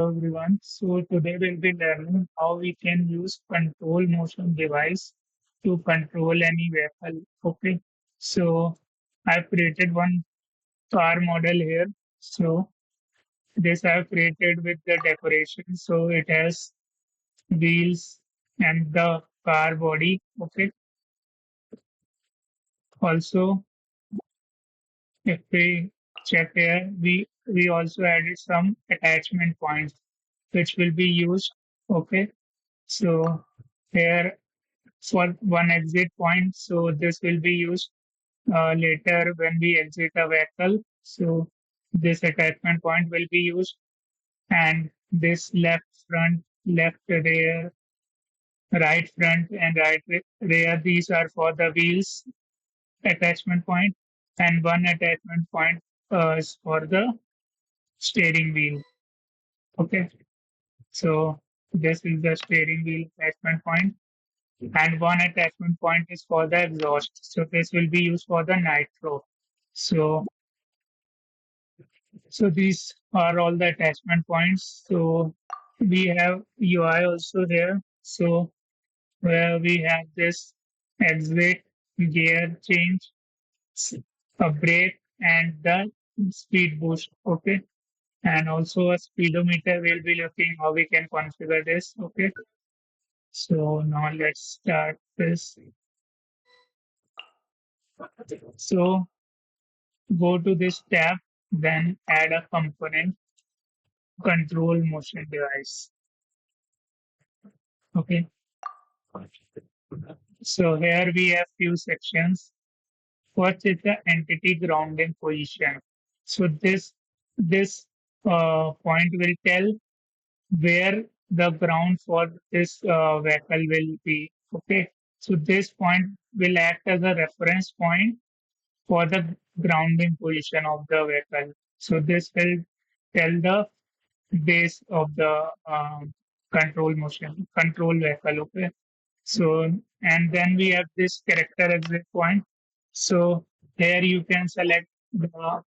Hello everyone. So today we'll be learning how we can use control motion device to control any vehicle. Okay. So I've created one car model here. So this I've created with the decoration. So it has wheels and the car body. Okay. Also, if we check here, we also added some attachment points which will be used. Okay. So here for one exit point. So this will be used later when we exit a vehicle. So this attachment point will be used, and this left front, left rear, right front, and rear. These are for the wheels attachment point, and one attachment point is for the steering wheel. Okay, so this is the steering wheel attachment point, and one attachment point is for the exhaust. So this will be used for the nitro. So these are all the attachment points. So we have UI also here. So where we have this exit, gear change, a brake, and the speed boost. Okay. And also a speedometer. We'll be looking how we can configure this. Okay. So now let's start this. So go to this tab, then add a component, control motion device. Okay. So here we have few sections. First is the entity grounding position. So this point will tell where the ground for this vehicle will be. Okay. So this point will act as a reference point for the grounding position of the vehicle. So this will tell the base of the control vehicle. Okay. So, and then we have this character exit point. So here you can select the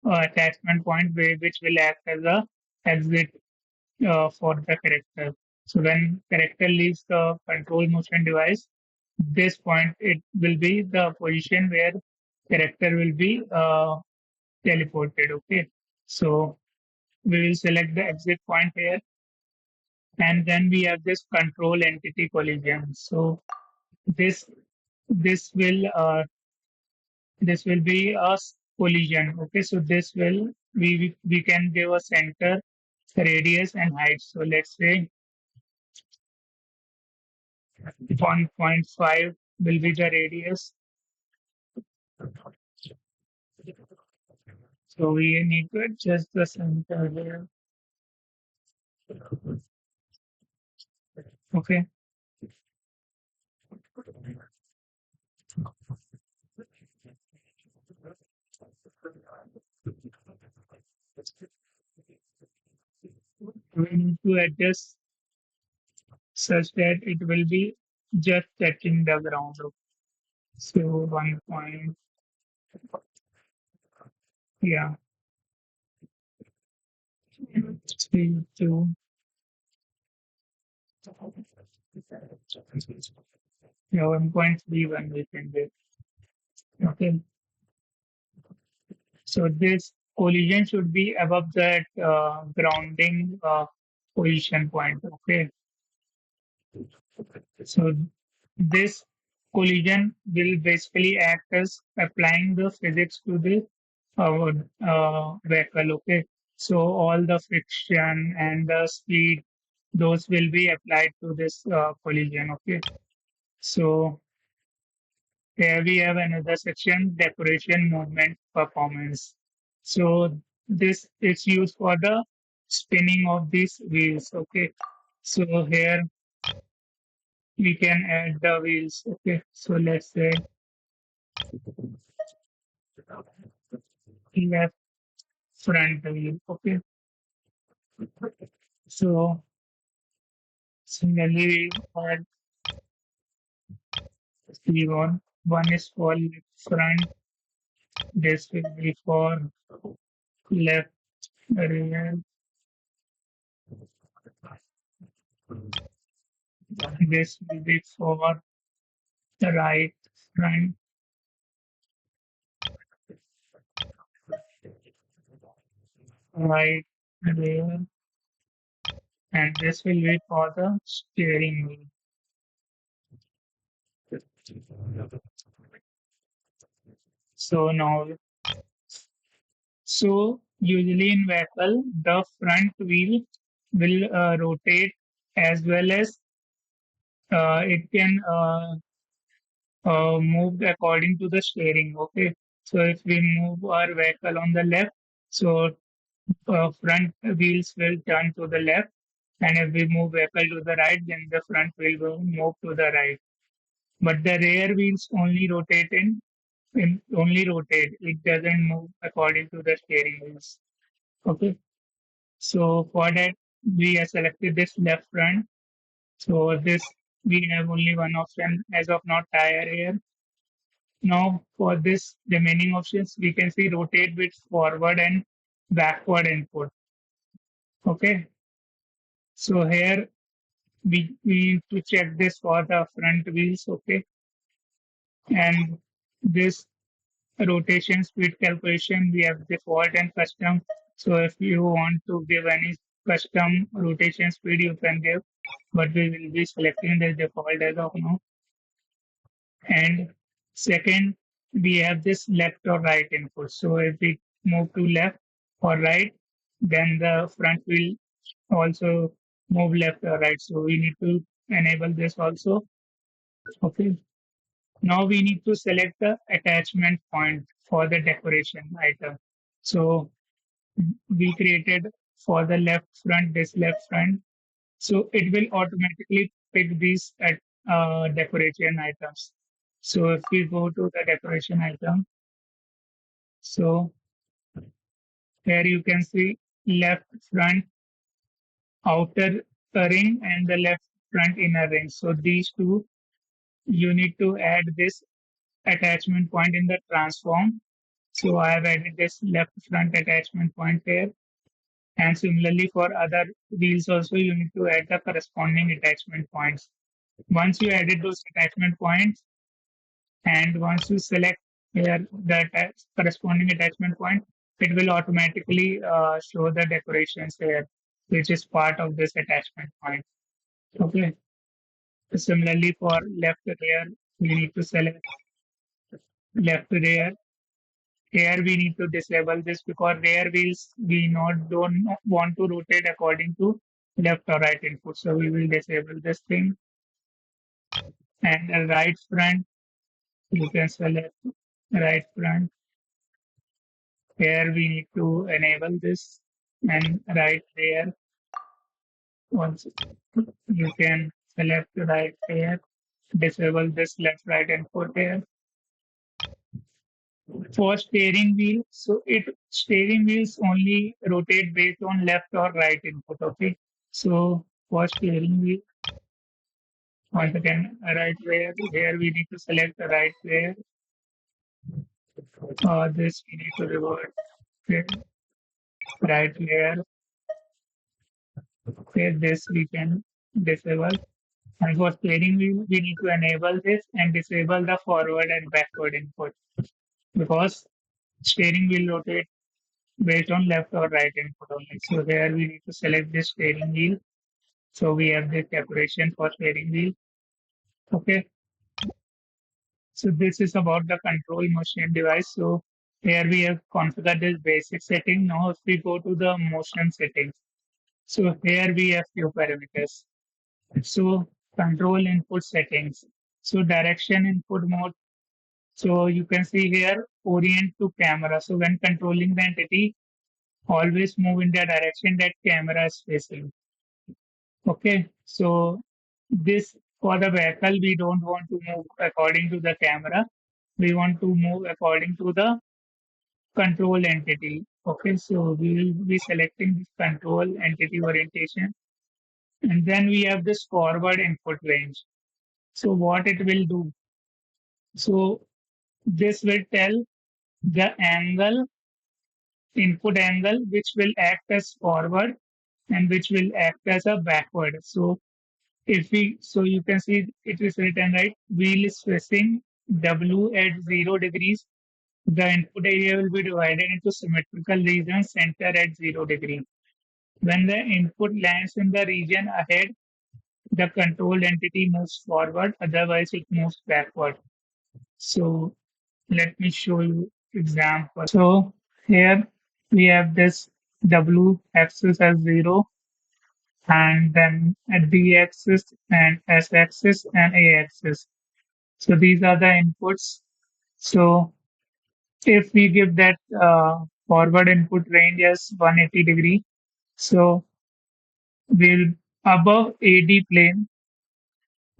attachment point which will act as a exit for the character. So when character leaves the control motion device, this point it will be the position where character will be teleported. Okay. So we will select the exit point here, and then we have this control entity collision. So this this will uh, this will be a collision. Okay, so this will we can give a center, radius, and height. So let's say 1.5 will be the radius. So we need to adjust the center here. Okay. We need to adjust such that it will be just touching the ground. So 1 point, yeah, 3, 2, yeah, 1.31 we can do. Okay. So this collision should be above that grounding position point. Okay. So this collision will basically act as applying the physics to the vehicle. Okay. So all the friction and the speed, those will be applied to this collision. Okay. So here we have another section, decoration, movement, performance. So this is used for the spinning of these wheels. Okay. So here we can add the wheels. Okay. So let's say left front wheel. Okay. So similarly, we add C1. One is for left front. This will be for left rear. This will be for the right front, right rear, and this will be for the steering wheel. So now, so usually in vehicle, the front wheel will rotate as well as it can move according to the steering. Okay, so if we move our vehicle on the left, so front wheels will turn to the left, and if we move vehicle to the right, then the front wheel will move to the right. But the rear wheels only rotate in only rotate. It doesn't move according to the steering wheels. Okay. So for that, we have selected this left front. So this we have only one option as of now, tire air. Now for this remaining options, we can see rotate with forward and backward input. Okay. So here we need to check this for the front wheels. Okay. And this rotation speed calculation, we have default and custom. So if you want to give any custom rotation speed, you can give, but we will be selecting the default as of now. And second, we have this left or right input. So if we move to left or right, then the front will also move left or right. So we need to enable this also. Okay. Now we need to select the attachment point for the decoration item. So we created for the left front, this left front. So it will automatically pick these at decoration items. So if we go to the decoration item, so here you can see left front outer ring and the left front inner ring. So these two, you need to add this attachment point in the transform. So I have added this left front attachment point here. And similarly for other wheels also, you need to add the corresponding attachment points. Once you added those attachment points, and once you select here the corresponding attachment point, it will automatically show the decorations here, which is part of this attachment point. Okay. Similarly for left rear, we need to select left rear. Here we need to disable this because rear wheels we don't want to rotate according to left or right input. So we will disable this thing. And the right front, you can select right front. Here we need to enable this and right rear. Once you can select right rear, disable this left right input here. For steering wheel, so it steering wheels only rotate based on left or right input. Okay, so for steering wheel, once again right rear. Here we need to select the right rear. This we need to revert. Okay, right rear. Okay, this we can disable. And for steering wheel, we need to enable this and disable the forward and backward input because steering wheel rotate based on left or right input only. So here we need to select this steering wheel. So we have this decoration for steering wheel. Okay. So this is about the control motion device. So here we have configured this basic setting. Now if we go to the motion settings, so here we have few parameters. So control input settings. So direction input mode. So you can see here orient to camera. So when controlling the entity, always move in the direction that camera is facing. Okay, so this for the vehicle, we don't want to move according to the camera. We want to move according to the control entity. Okay, so we will be selecting this control entity orientation. And then we have this forward input range. So what it will do? So this will tell the angle, input angle, which will act as forward and which will act as a backward. So If we, so you can see it is written right, wheel is facing W at 0 degrees. The input area will be divided into symmetrical regions center at 0 degree. When the input lands in the region ahead, the controlled entity moves forward, otherwise it moves backward. So let me show you example. So here we have this W axis as 0, and then at D axis and S axis and A axis. So these are the inputs. So if we give that forward input range as 180 degree, so we'll above AD plane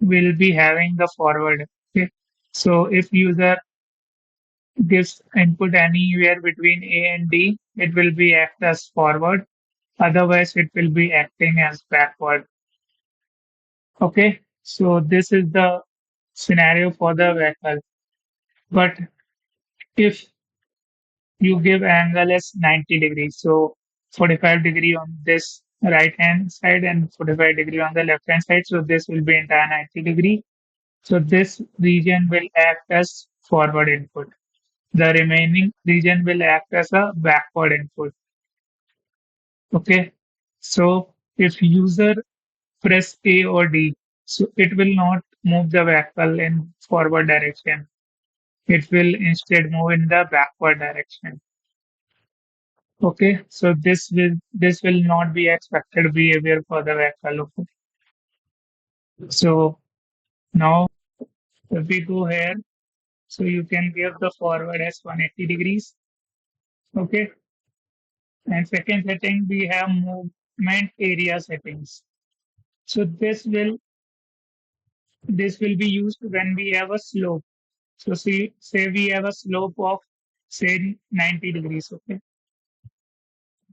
will be having the forward. Okay. So if user gives input anywhere between A and D, it will be act as forward. Otherwise, it will be acting as backward. Okay. So this is the scenario for the vehicle. But if you give angle as 90 degrees, so 45 degree on this right hand side and 45 degree on the left hand side. So this will be entire 90 degree. So this region will act as forward input. The remaining region will act as a backward input. Okay. So if user press A or D, so it will not move the vehicle in forward direction. It will instead move in the backward direction. Okay. So this will not be expected behavior for the vehicle. Okay. So now if we go here, so you can give the forward as 180 degrees. Okay. And second setting, we have movement area settings. So this will be used when we have a slope. So say we have a slope of say 90 degrees. Okay.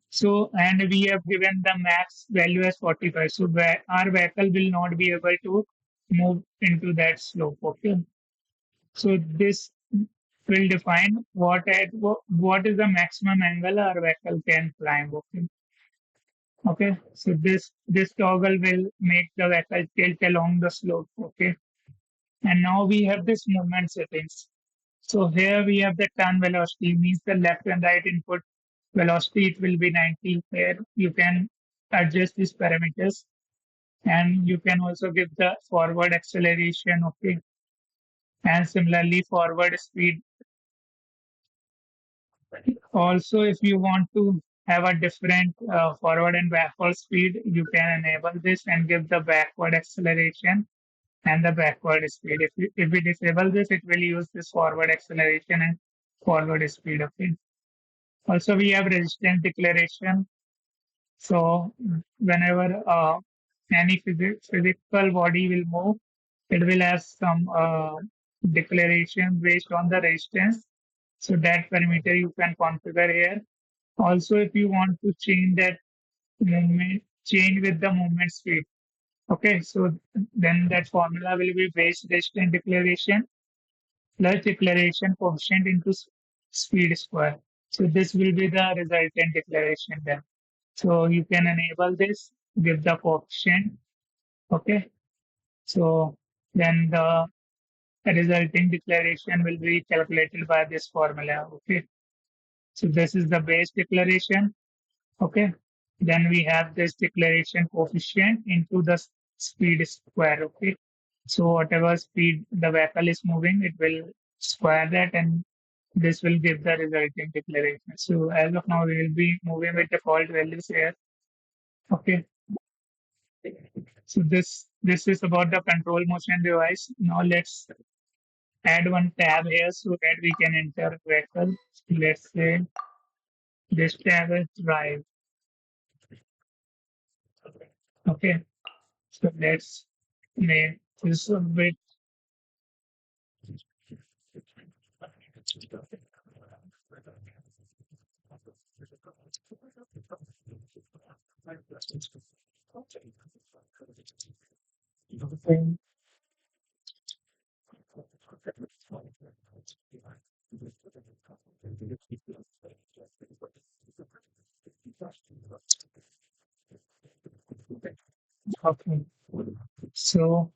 So and we have given the max value as 45. So our vehicle will not be able to move into that slope. Okay. So this will define what is the maximum angle our vehicle can climb. Okay. Okay, so this toggle will make the vehicle tilt along the slope. Okay, and now we have this movement settings. So here we have the turn velocity, means the left and right input velocity. It will be 90. Here you can adjust these parameters, and you can also give the forward acceleration. Okay, and similarly forward speed. Also, if you want to have a different forward and backward speed, you can enable this and give the backward acceleration and the backward speed. If we disable this, it will use this forward acceleration and forward speed. Okay. Also, we have resistance declaration. So whenever any physical body will move, it will have some declaration based on the resistance. So that parameter you can configure here. Also, if you want to change that movement, change with the movement speed. Okay, so then that formula will be base resistance declaration plus declaration coefficient into speed square. So this will be the resultant declaration then. So you can enable this, give the coefficient. Okay, so then the resulting declaration will be calculated by this formula. Okay, so this is the base declaration. Okay. Then we have this declaration coefficient into the speed square. Okay. So whatever speed the vehicle is moving, it will square that and this will give the resulting declaration. So as of now, we will be moving with default values here. Okay. So this is about the control motion device. Now let's add one tab here so that we can enter vehicle. So let's say this tab is drive. Okay. So let's make this a bit. Okay. So,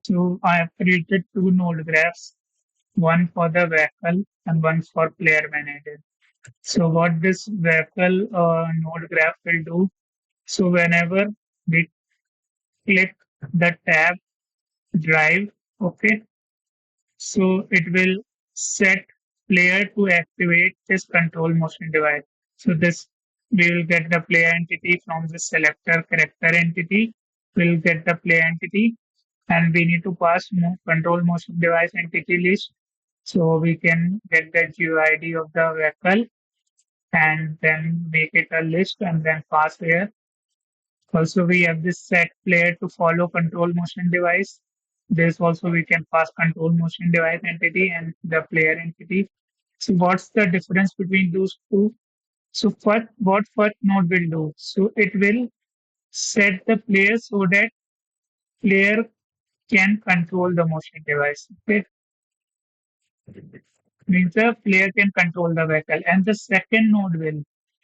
so I have created two node graphs, one for the vehicle and one for player manager. So what this vehicle node graph will do, so whenever we click the tab drive, okay, so it will set player to activate this control motion device. So this we will get the player entity from the selector character entity. We'll get the player entity and we need to pass control motion device entity list. So we can get the GUID of the vehicle and then make it a list and then pass here. Also, we have this set player to follow control motion device. This also we can pass control motion device entity and the player entity. So what's the difference between those two? So what first node will do? So it will set the player so that player can control the motion device. Okay, means the player can control the vehicle, and the second node will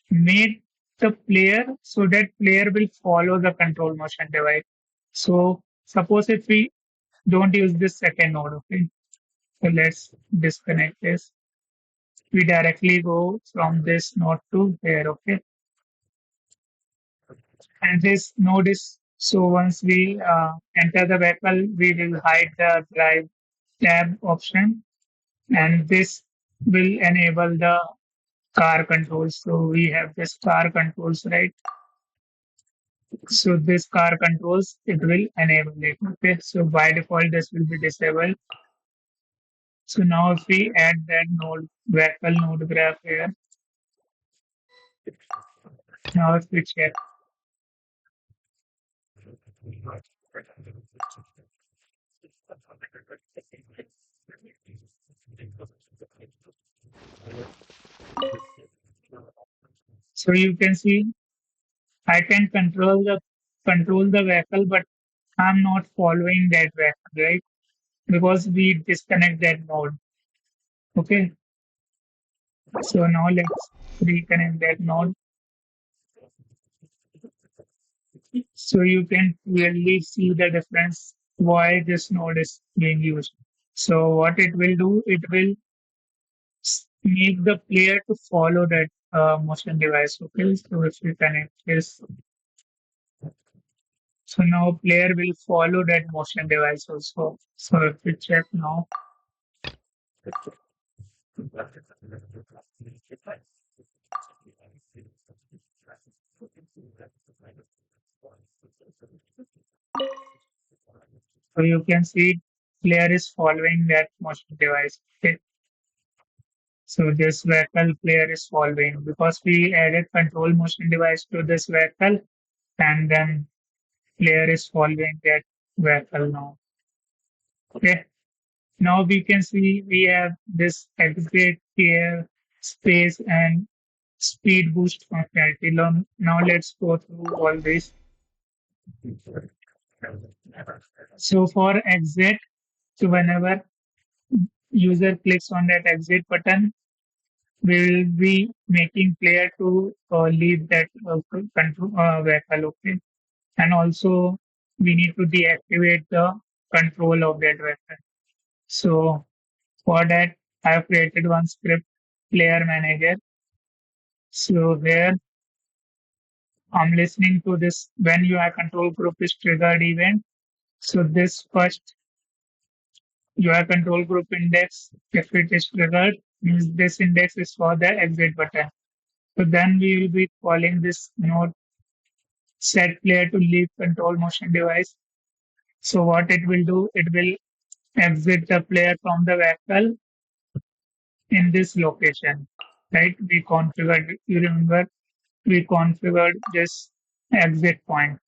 make the player so that player will follow the control motion device. So suppose if we don't use this second node, okay. So let's disconnect this. We directly go from this node to here, okay. And this node is so once we enter the vehicle, we will hide the drive tab option, and this will enable the car controls. So we have this car controls, right? So this car controls, it will enable it. Okay. So by default, this will be disabled. So now if we add that node, vehicle node graph here, now if we check, so you can see I can control the vehicle, but I'm not following that vehicle, right? Because we disconnect that node. Okay. So now let's reconnect that node. So you can clearly see the difference why this node is being used. So what it will do, it will make the player to follow that motion device. Okay, so if we connect this, so now player will follow that motion device also. So if we check now, so you can see player is following that motion device. Okay. So this vehicle player is following because we added control motion device to this vehicle and then player is following that vehicle now. Okay. Now we can see we have this exit here, space and speed boost functionality. Now let's go through all this. So for exit, so whenever user clicks on that exit button, we will be making player to leave that control vehicle. Okay, and also we need to deactivate the control of that vehicle. So for that, I have created one script, player manager. So here I'm listening to this when UI control group is triggered event. So this first UI control group index, if it is triggered, means this index is for the exit button. So then we will be calling this node set player to leave control motion device. So what it will do, it will exit the player from the vehicle in this location, right? We configured, you remember, we configured this exit point.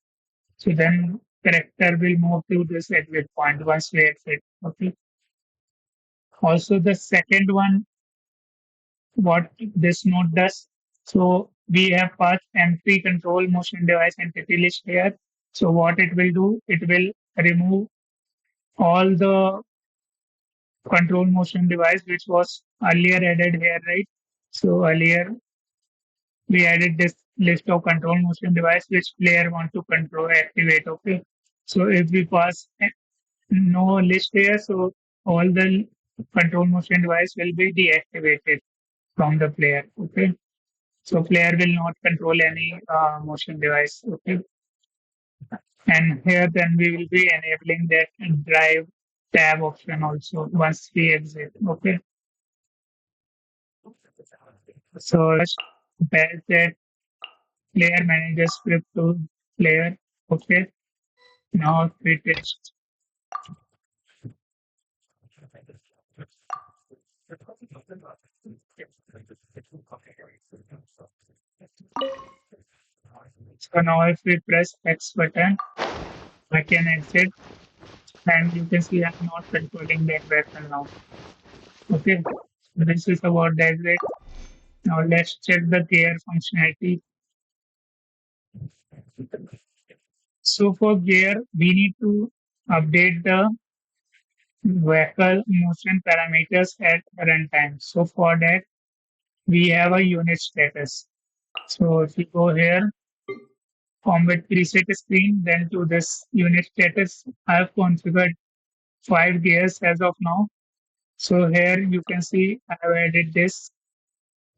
So then character will move to this exit point once we exit. Okay. Also the second one, what this node does. So we have passed MP control motion device entity list here. So what it will do, it will remove all the control motion device which was earlier added here, right? So earlier we added this list of control motion device which player want to control activate. Okay. So if we pass no list here, so all the control motion device will be deactivated from the player. Okay. So player will not control any motion device. Okay. And here then we will be enabling that drive tab option also once we exit. Okay. So let's compare that player manager script to player. Okay. Now it is. So now if we press X button, I can exit and you can see I'm not controlling that vehicle now. Okay. So this is about that way. Now let's check the gear functionality. So for gear, we need to update the vehicle motion parameters at runtime. So for that, we have a unit status. So if you go here, combat preset screen, then to this unit status, I have configured 5 gears as of now. So here you can see I have added this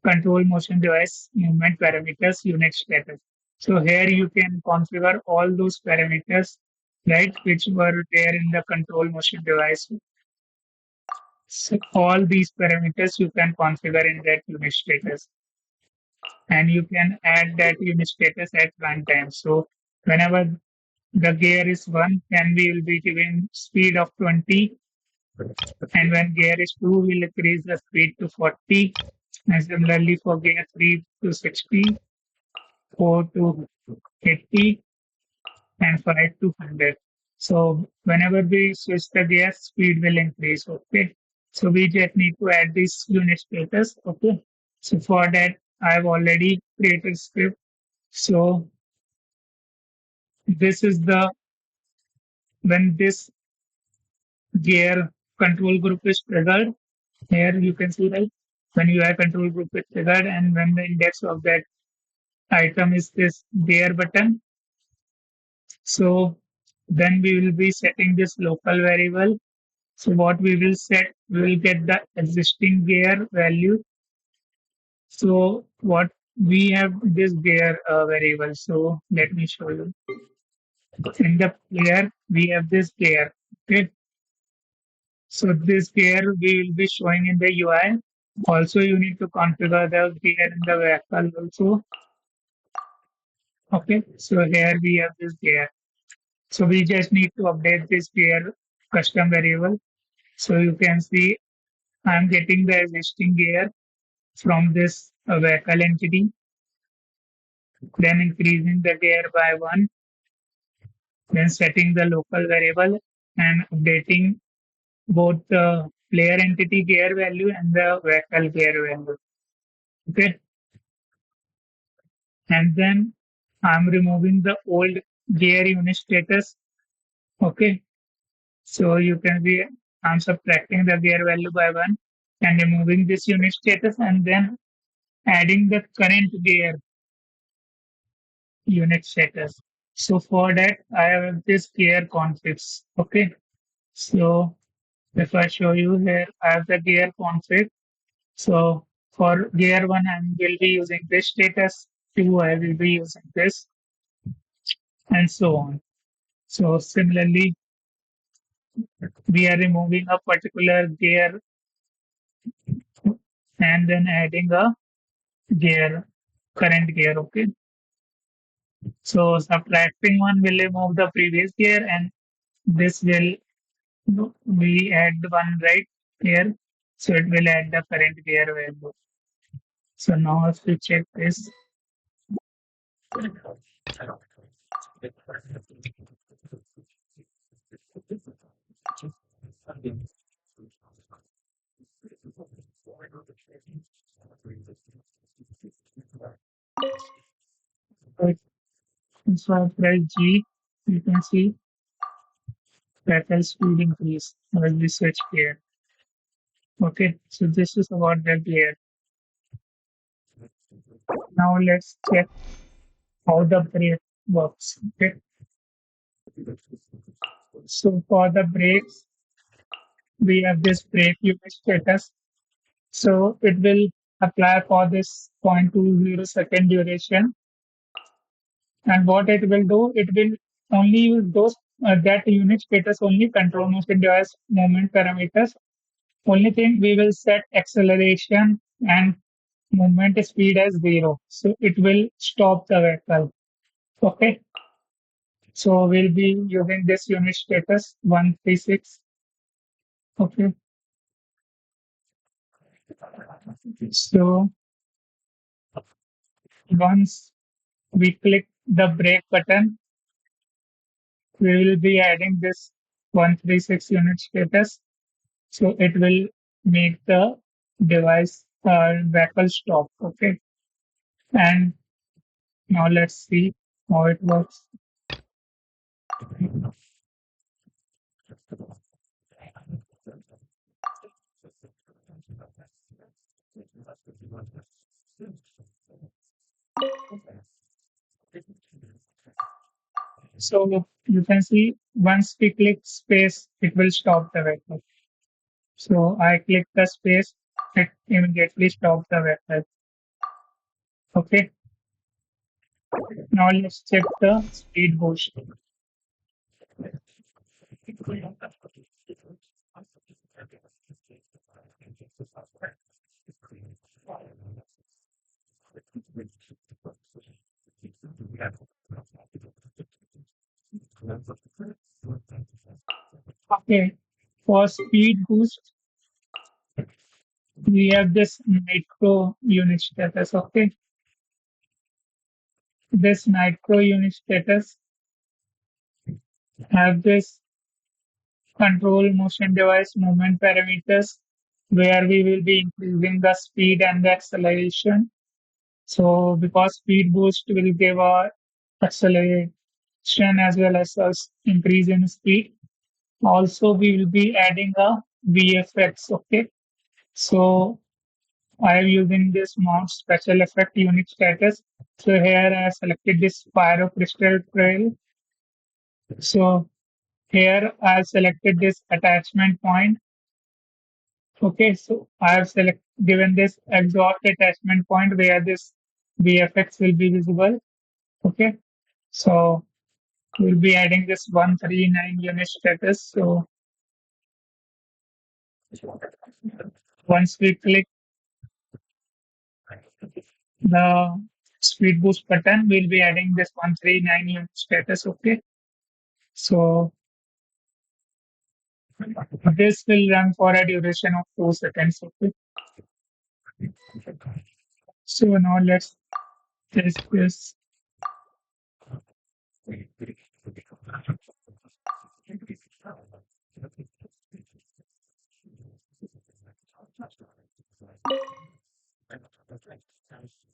control motion device movement parameters unit status. So here you can configure all those parameters, right, which were there in the control motion device. So all these parameters you can configure in that unit status, and you can add that unit status at runtime. So whenever the gear is 1, then we will be giving speed of 20, and when gear is 2, we'll increase the speed to 40, and similarly for gear 3 to 60, 4 to 80, and 5 to 100. So whenever we switch the gear, speed will increase. Okay. So we just need to add this unit status. Okay. So for that, I've already created script. So this is the when this gear control group is triggered. Here you can see right when UI control group is triggered, and when the index of that item is this gear button. So then we will be setting this local variable. So what we will set, we will get the existing gear value. So what we have this gear variable. So let me show you. In the player, we have this gear. Okay. So this gear we will be showing in the UI. Also, you need to configure the gear in the vehicle also. Okay. So here we have this gear. So we just need to update this gear custom variable. So you can see I'm getting the existing gear from this vehicle entity, then increasing the gear by 1, then setting the local variable and updating both the player entity gear value and the vehicle gear value. Okay. And then I'm removing the old gear unit status. Okay. So you can see I'm subtracting the gear value by 1 and removing this unit status and then adding the current gear unit status. So for that, I have this gear configs. Okay. So if I show you here, I have the gear config. So for gear 1, I will be using this status. 2, I will be using this, and so on. So similarly, we are removing a particular gear and then adding a gear, current gear. Okay. So subtracting 1 will remove the previous gear, and this will we add 1 right here. So it will add the current gear value. So now if we check this, so I press G, you can see vehicle speed increase as we switch gear. Okay, so this is about the gear. Now let's check how the brake works. Okay, So for the brakes, we have this brake unit status. So it will apply for this 0.20 second duration. And what it will do, it will only use those that unit status only control motion device movement parameters. Only thing we will set acceleration and movement speed as 0. So it will stop the vehicle. Okay. So we'll be using this unit status 136. Okay. So once we click the brake button, we will be adding this 136 unit status. So it will make the device vehicle stop. Okay. And now let's see how it works. So you can see once we click space, it will stop the vehicle. So I click the space, it immediately stops the vehicle. Okay. Now let's check the speed boost. Okay. For speed boost, we have this nitro unit status. Okay. This nitro unit status have this control motion device movement parameters where we will be increasing the speed and the acceleration. So because speed boost will give a acceleration as well as a increase in speed. Also, we will be adding a VFX. Okay. So I am using this mount special effect unit status. So here I have selected this pyro crystal trail. So here I have selected this attachment point. Okay, so I have given this exhaust attachment point where this VFX will be visible. Okay, so we'll be adding this 139 unit status. So once we click the speed boost button, we'll be adding this 139 unit status. Okay, so this will run for a duration of 2 seconds. Okay, so now let's test this.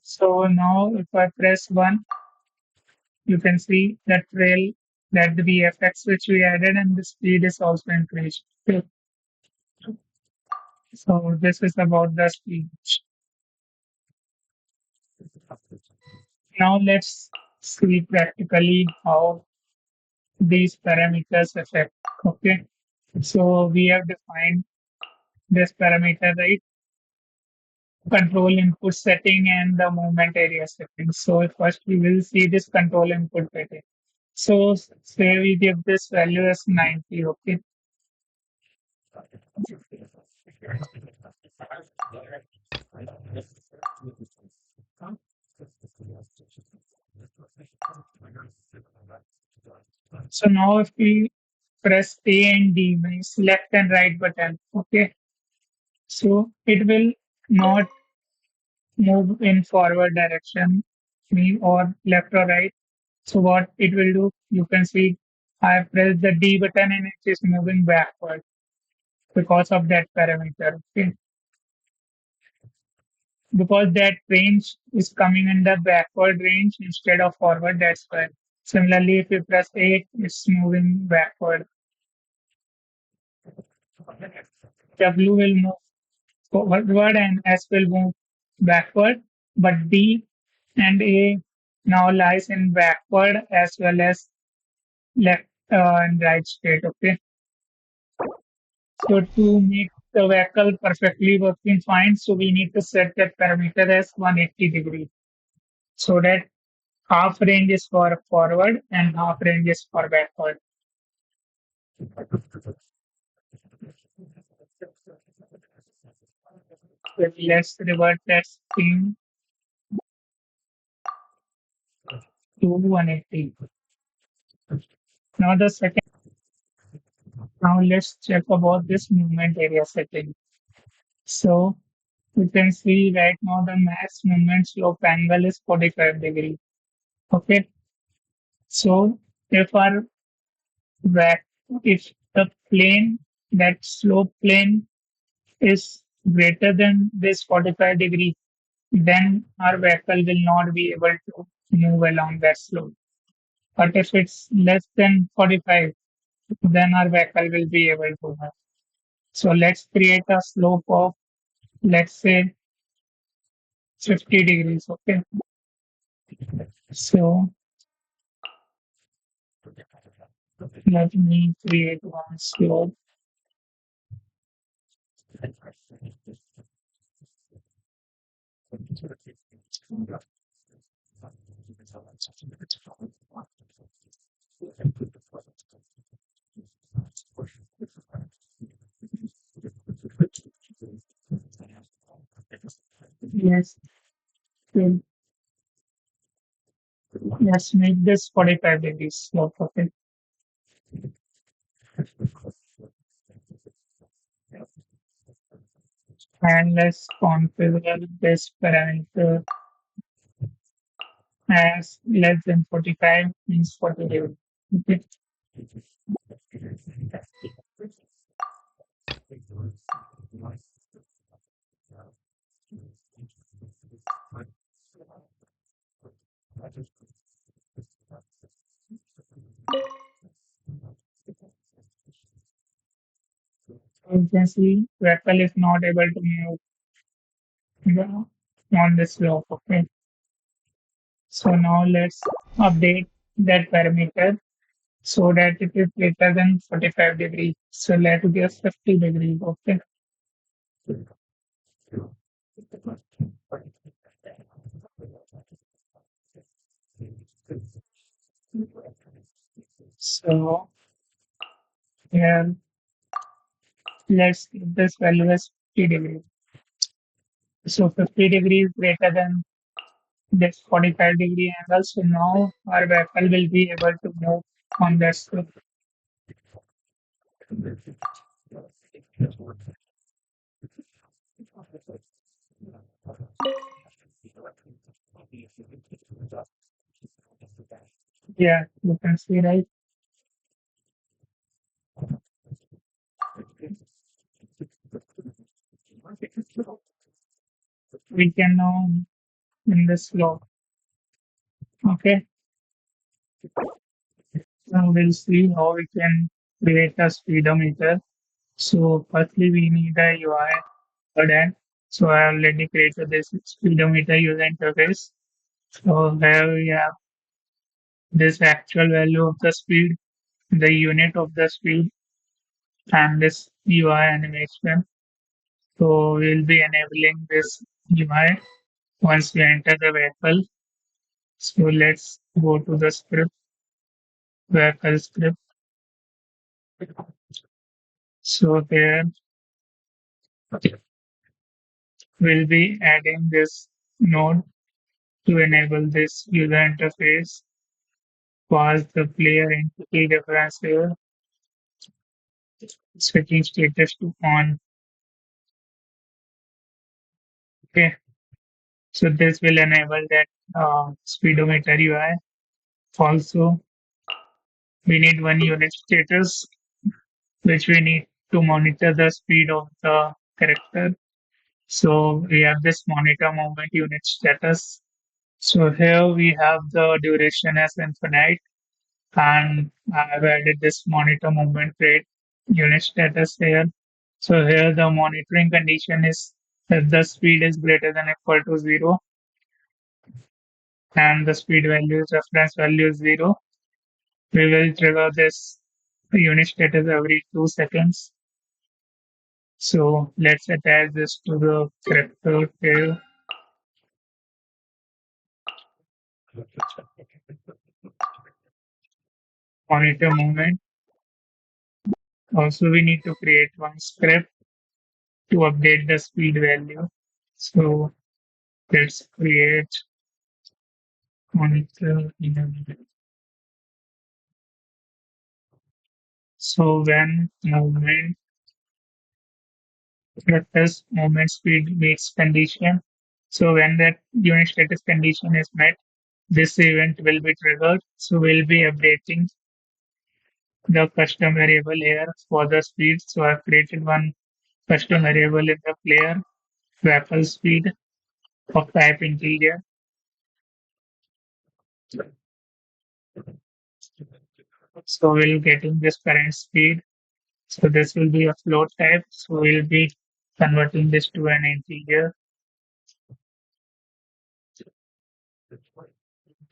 So now if I press 1, you can see the trail that the VFX which we added and the speed is also increased. Okay. So this is about the speed. Now let's see practically how these parameters affect. Okay. So we have defined this parameter, right? Control input setting and the movement area setting. So first we will see this control input setting. So say we give this value as 90. Okay. So now if we press A and D, means left and right button. Okay. So it will not move in forward direction, or left or right. So what it will do, you can see I press the D button and it is moving backward because of that parameter. Okay. Because that range is coming in the backward range instead of forward, that's why. Similarly, if you press 8, it's moving backward. W will move forward and S will move backward, but D and A now lies in backward as well as left in right state. Okay. So to make the vehicle perfectly working fine, so we need to set that parameter as 180 degrees so that half range is for forward and half range is for backward. So let's revert that screen to 180. Now the second, now let's check about this movement area setting. So you can see right now the max movement slope angle is 45 degrees. Okay. So if our back, if the plane, that slope plane is greater than this 45 degree, then our vehicle will not be able to move along that slope. But if it's less than 45, then our vehicle will be able to move. So let's create a slope of, let's say, 50 degrees. Okay. So let me create one slope. Yes. So let's make this 45 degrees slope. Okay. And let's configure this parameter as less than 45 means 40. Okay. You can see vehicle is not able to move on this slope. Okay. So now let's update that parameter so that it is greater than 45 degrees. So let's give 50 degrees. Okay. So here let's give this value as 50 degrees. So 50 degrees greater than this 45-degree angle. So now our vehicle will be able to move on that slope. Yeah, you can see, right? We can now in the slope. Okay. Now we'll see how we can create a speedometer. So firstly, we need a UI for that. So I already created this speedometer user interface. So here we have this actual value of the speed, the unit of the speed, and this UI animation. So we'll be enabling this UI once we enter the vehicle. So let's go to the script, vehicle script. So there we'll be adding this node to enable this user interface. Pass the player entity reference here, switching status to on. Okay, so this will enable that speedometer UI. Also, we need one unit status, which we need to monitor the speed of the character. So we have this monitor movement unit status. So here we have the duration as infinite, and I've added this monitor movement rate unit status here. So here the monitoring condition is if the speed is greater than equal to 0 and the speed value is reference value is 0, we will trigger this the unit status every 2 seconds. So let's attach this to the character here. Monitor movement. Also, we need to create one script to update the speed value. So let's create monitor in a minute. So when movement status movement speed meets condition, so when that unit status condition is met, this event will be triggered. So we'll be updating the custom variable here for the speed. So I've created one custom variable in the player, waffle speed of type integer. So we'll getting this current speed. So this will be a float type. So we'll be converting this to an integer.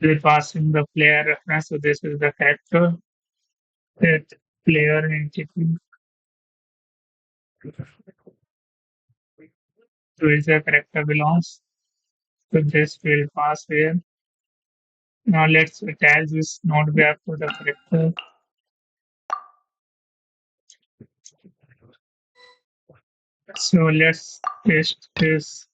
We're passing the player reference. So this is the character that player entity to which the character belongs. So this will pass here. Now let's attach this node graph to the character. So let's test this.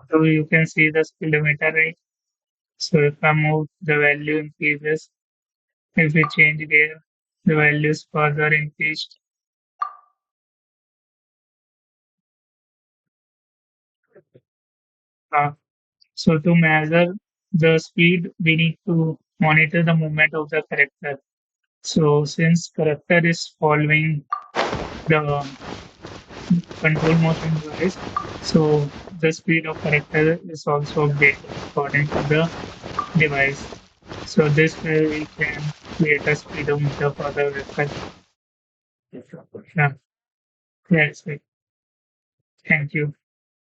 So you can see the speedometer, right? So if I move, the value increases. If we change here, the value is further increased. Uh, so to measure the speed, we need to monitor the movement of the character. So since character is following the control motion device, so the speed of character is also updated according to the device. So this way we can create a speedometer for the vehicle. Yeah, that's it. Thank you.